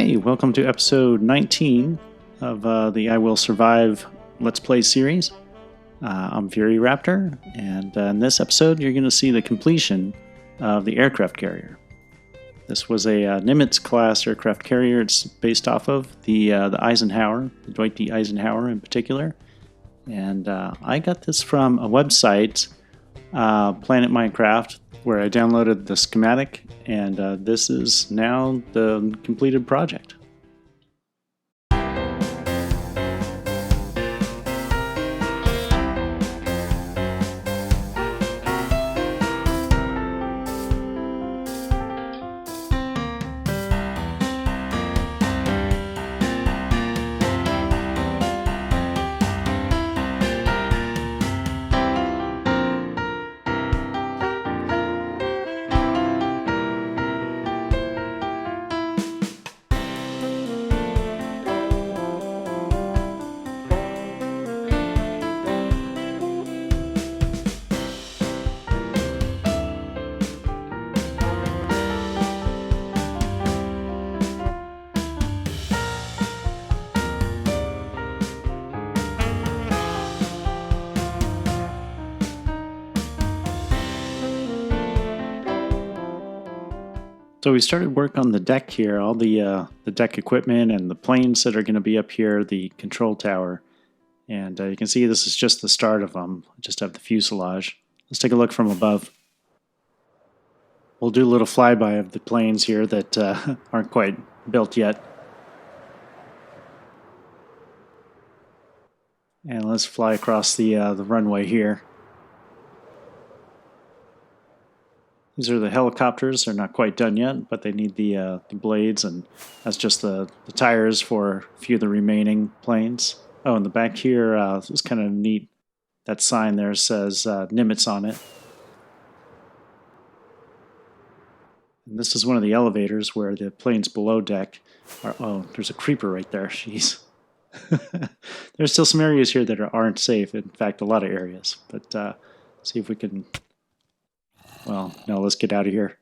Hey, welcome to episode 19 of the I Will Survive Let's Play series. I'm Fury Raptor, and in this episode you're going to see the completion of the aircraft carrier. This was a Nimitz class aircraft carrier. It's based off of the Eisenhower, the Dwight D Eisenhower in particular. And I got this from a website, Planet Minecraft, where I downloaded the schematic, and this is now the completed project. So we started work on the deck here, all the deck equipment and the planes that are going to be up here, the control tower. And you can see this is just the start of them. I just have the fuselage. Let's take a look from above. We'll do a little flyby of the planes here that aren't quite built yet. And let's fly across the runway here. These are the helicopters. They're not quite done yet, but they need the blades, and that's just the tires for a few of the remaining planes. Oh, in the back here, this is kind of neat. That sign there says Nimitz on it. And this is one of the elevators where the planes below deck are... Oh, there's a creeper right there. Jeez. There's still some areas here that aren't safe. In fact, a lot of areas. But see if we can... Well, no, let's get out of here.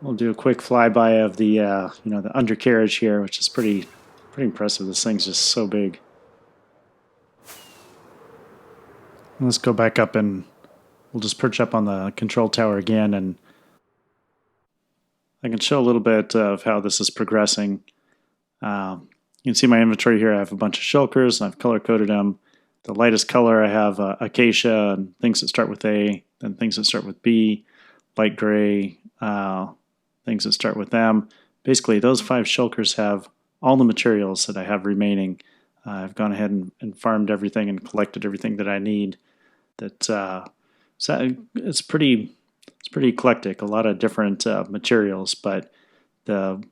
We'll do a quick flyby of the the undercarriage here, which is pretty impressive. This thing's just so big. Let's go back up, and we'll just perch up on the control tower again, and I can show a little bit of how this is progressing. You can see my inventory here. I have a bunch of shulkers, and I've color-coded them. The lightest color I have acacia and things that start with A, then things that start with B, light gray, things that start with M. Basically, those 5 shulkers have all the materials that I have remaining. I've gone ahead and farmed everything and collected everything that I need. So it's pretty eclectic, a lot of different materials, but the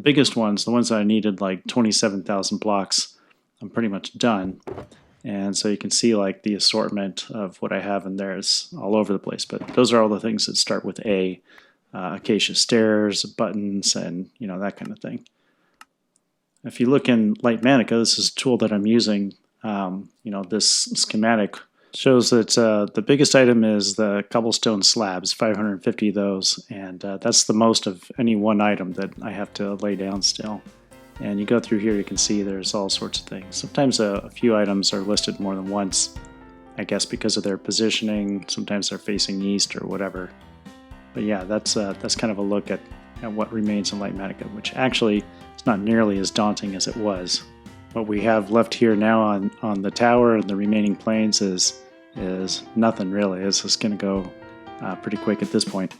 biggest ones, the ones that I needed, like 27,000 blocks, I'm pretty much done. And so you can see like the assortment of what I have in there is all over the place. But those are all the things that start with A. Acacia stairs, buttons, and that kind of thing. If you look in Light Manica, this is a tool that I'm using. This schematic shows that the biggest item is the cobblestone slabs, 550 of those. And that's the most of any one item that I have to lay down still. And you go through here, you can see there's all sorts of things. Sometimes a few items are listed more than once, I guess because of their positioning. Sometimes they're facing east or whatever. But yeah, that's kind of a look at what remains in Light Manica, which actually is not nearly as daunting as it was. What we have left here now on the tower and the remaining planes is nothing really. It's just going to go pretty quick at this point.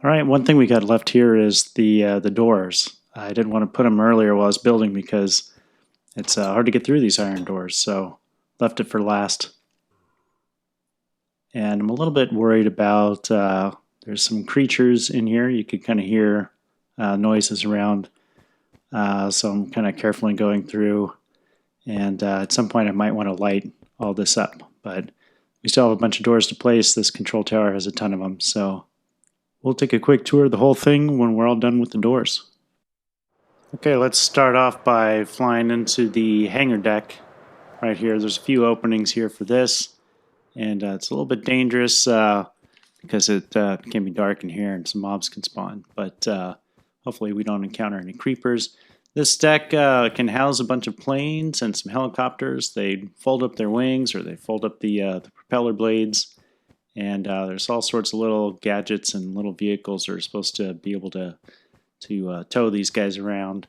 All right, one thing we got left here is the doors. I didn't want to put them earlier while I was building because It's hard to get through these iron doors, so left it for last. And I'm a little bit worried about, there's some creatures in here. You could kind of hear noises around. So I'm kind of carefully going through. And at some point I might want to light all this up. But we still have a bunch of doors to place. This control tower has a ton of them. So we'll take a quick tour of the whole thing when we're all done with the doors. Okay, let's start off by flying into the hangar deck right here. There's a few openings here for this. And it's a little bit dangerous because it can be dark in here and some mobs can spawn. But hopefully we don't encounter any creepers. This deck can house a bunch of planes and some helicopters. They fold up their wings or they fold up the propeller blades. And there's all sorts of little gadgets and little vehicles that are supposed to be able to tow these guys around.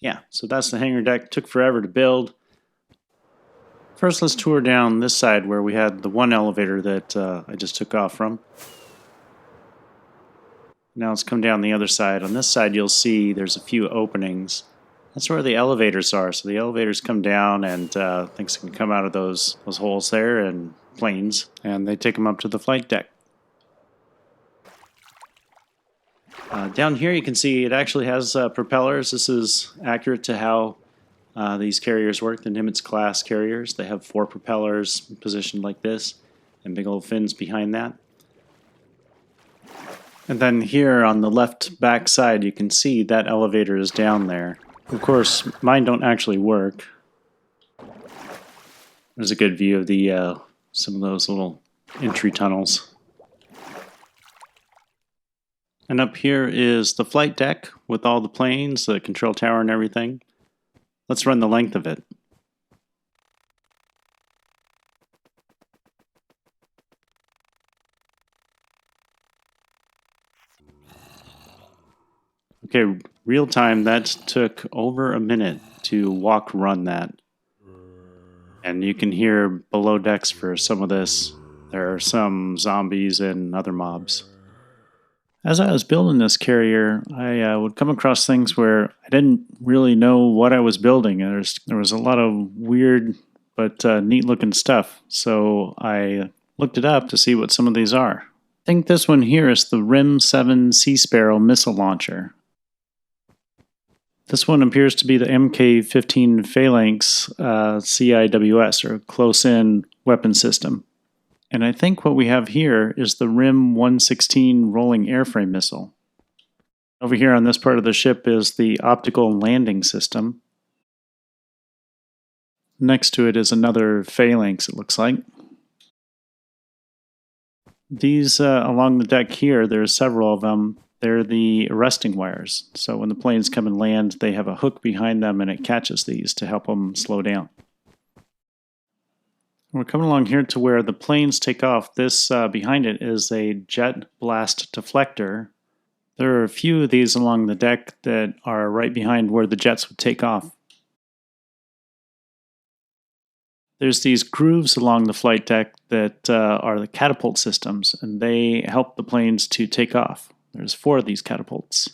Yeah, so that's the hangar deck. Took forever to build. First, let's tour down this side where we had the one elevator that I just took off from. Now let's come down the other side. On this side, you'll see there's a few openings. That's where the elevators are. So the elevators come down and things can come out of those holes there and planes, and they take them up to the flight deck. Down here you can see it actually has propellers. This is accurate to how these carriers work, the Nimitz class carriers. They have 4 propellers positioned like this and big old fins behind that. And then here on the left back side you can see that elevator is down there. Of course mine don't actually work. There's a good view of the some of those little entry tunnels. And up here is the flight deck with all the planes, the control tower and everything. Let's run the length of it. Okay, real time, that took over a minute to walk run that. And you can hear below decks for some of this. There are some zombies and other mobs. As I was building this carrier, I would come across things where I didn't really know what I was building. There was a lot of weird but neat looking stuff. So I looked it up to see what some of these are. I think this one here is the RIM-7 Sea Sparrow missile launcher. This one appears to be the Mk-15 Phalanx CIWS, or close-in weapon system. And I think what we have here is the RIM-116 rolling airframe missile. Over here on this part of the ship is the optical landing system. Next to it is another Phalanx, it looks like. These along the deck here, there's several of them. They're the arresting wires. So when the planes come and land, they have a hook behind them and it catches these to help them slow down. We're coming along here to where the planes take off. This behind it is a jet blast deflector. There are a few of these along the deck that are right behind where the jets would take off. There's these grooves along the flight deck that are the catapult systems, and they help the planes to take off. There's 4 of these catapults.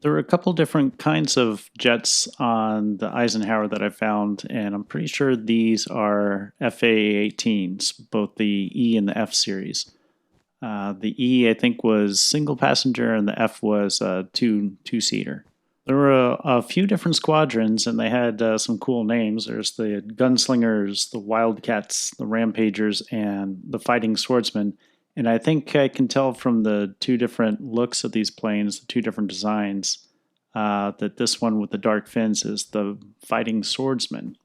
There are a couple different kinds of jets on the Eisenhower that I found, and I'm pretty sure these are FA-18s, both the E and the F series. The E, I think, was single passenger, and the F was a two-seater. There were a few different squadrons, and they had some cool names. There's the Gunslingers, the Wildcats, the Rampagers, and the Fighting Swordsmen. And I think I can tell from the 2 different looks of these planes, the 2 different designs, that this one with the dark fins is the Fighting Swordsman.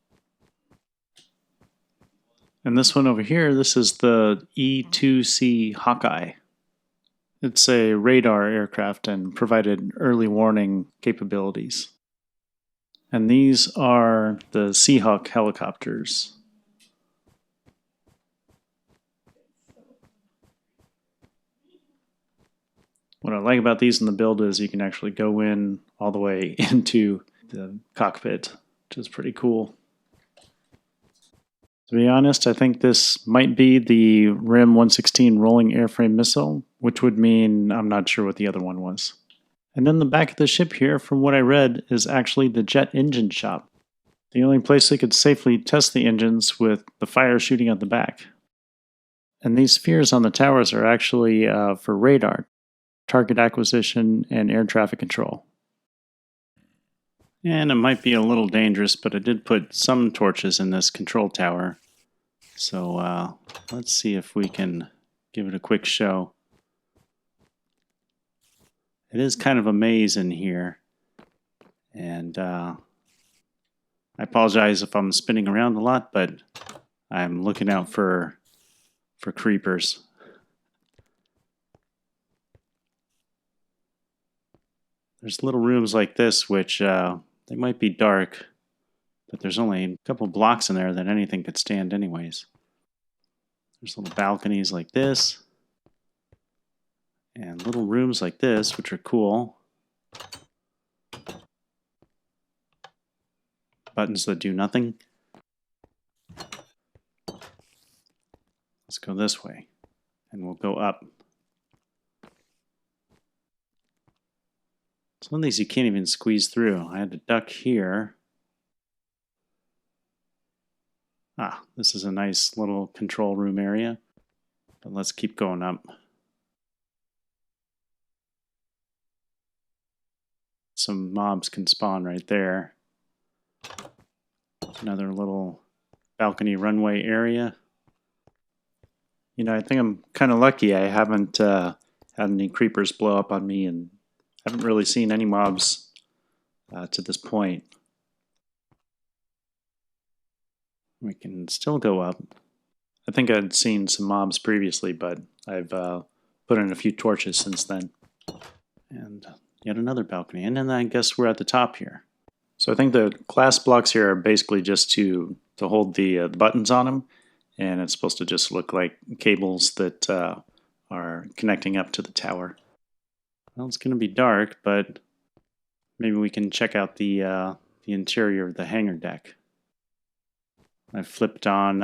And this one over here, this is the E-2C Hawkeye. It's a radar aircraft and provided early warning capabilities. And these are the Seahawk helicopters. What I like about these in the build is you can actually go in all the way into the cockpit, which is pretty cool. To be honest, I think this might be the RIM-116 rolling airframe missile, which would mean I'm not sure what the other one was. And then the back of the ship here, from what I read, is actually the jet engine shop. The only place they could safely test the engines with the fire shooting out the back. And these spheres on the towers are actually for radar, target acquisition, and air traffic control. And it might be a little dangerous, but I did put some torches in this control tower. So let's see if we can give it a quick show. It is kind of a maze in here. And I apologize if I'm spinning around a lot, but I'm looking out for creepers. There's little rooms like this, which they might be dark, but there's only a couple blocks in there that anything could stand anyways. There's little balconies like this, and little rooms like this, which are cool. Buttons that do nothing. Let's go this way, and we'll go up. Some of these you can't even squeeze through. I had to duck here. Ah, this is a nice little control room area. But let's keep going up. Some mobs can spawn right there. Another little balcony runway area. You know, I think I'm kind of lucky. I haven't had any creepers blow up on me, and haven't really seen any mobs to this point. We can still go up. I think I'd seen some mobs previously, but I've put in a few torches since then. And yet another balcony. And then I guess we're at the top here. So I think the glass blocks here are basically just to hold the buttons on them. And it's supposed to just look like cables that are connecting up to the tower. Well, it's going to be dark, but maybe we can check out the interior of the hangar deck. I flipped on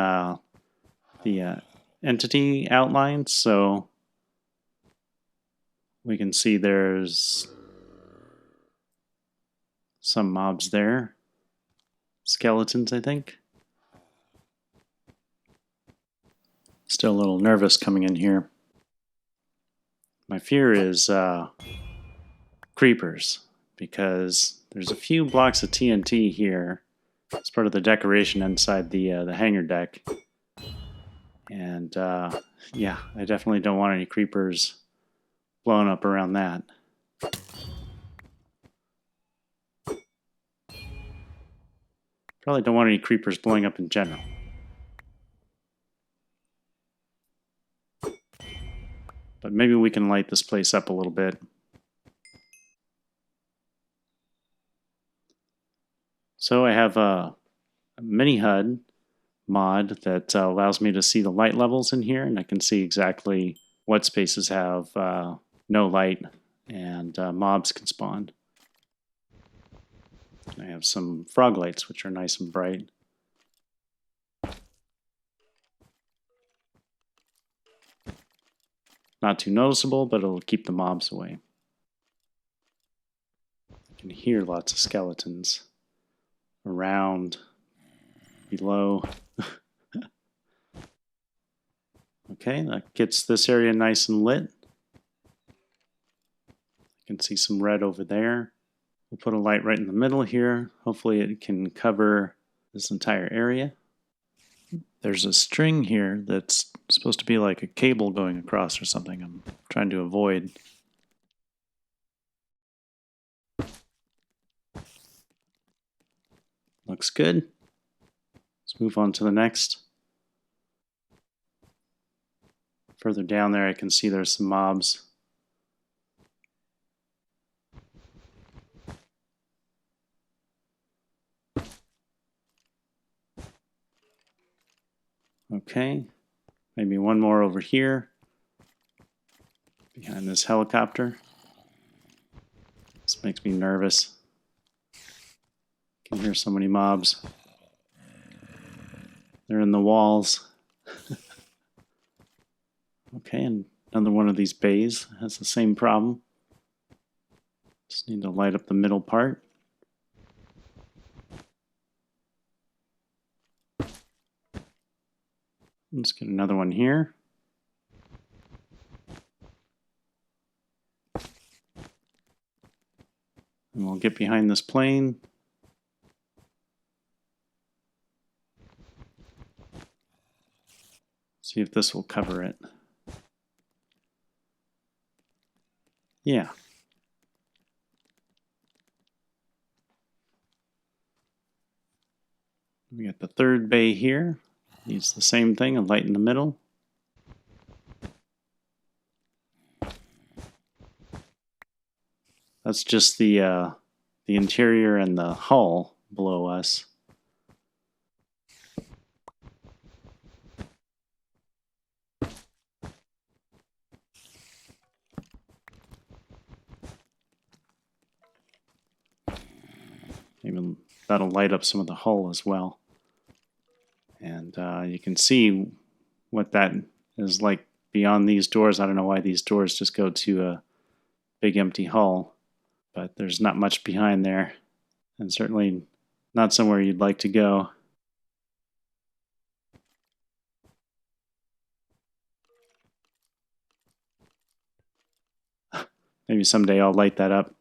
the entity outline, so we can see there's some mobs there. Skeletons, I think. Still a little nervous coming in here. My fear is creepers, because there's a few blocks of TNT here. It's part of the decoration inside the hangar deck. And yeah, I definitely don't want any creepers blowing up around that. Probably don't want any creepers blowing up in general. But maybe we can light this place up a little bit. So I have a mini HUD mod that allows me to see the light levels in here, and I can see exactly what spaces have no light, and mobs can spawn. I have some frog lights, which are nice and bright. Not too noticeable, but it'll keep the mobs away. You can hear lots of skeletons around, below. Okay, that gets this area nice and lit. You can see some red over there. We'll put a light right in the middle here. Hopefully it can cover this entire area. There's a string here that's supposed to be like a cable going across or something. I'm trying to avoid. Looks good. Let's move on to the next. Further down there I can see there's some mobs. Okay, maybe one more over here, behind this helicopter. This makes me nervous. I can hear so many mobs. They're in the walls. Okay, and another one of these bays has the same problem. Just need to light up the middle part. Let's get another one here. And we'll get behind this plane. See if this will cover it. Yeah. We got the third bay here. Needs the same thing, a light in the middle. That's just the interior and the hull below us. Maybe that'll light up some of the hull as well. And you can see what that is like beyond these doors. I don't know why these doors just go to a big empty hull, but there's not much behind there, and certainly not somewhere you'd like to go. Maybe someday I'll light that up.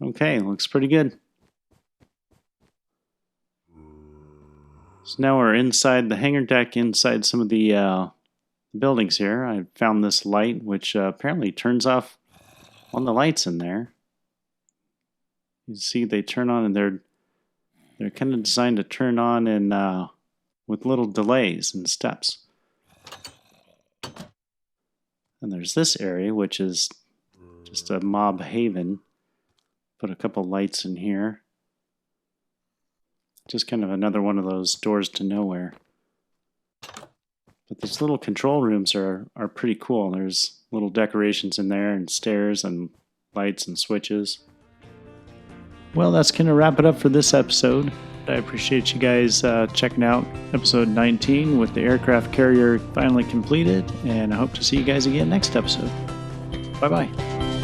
Okay, looks pretty good. So now we're inside the hangar deck, inside some of the buildings here. I found this light, which apparently turns off on the lights in there. You see they turn on, and they're kind of designed to turn on and with little delays and steps. And there's this area, which is just a mob haven. Put a couple lights in here. Just kind of another one of those doors to nowhere. But these little control rooms are pretty cool. There's little decorations in there and stairs and lights and switches. Well, that's going to wrap it up for this episode. I appreciate you guys checking out episode 19 with the aircraft carrier finally completed, and I hope to see you guys again next episode. Bye-bye.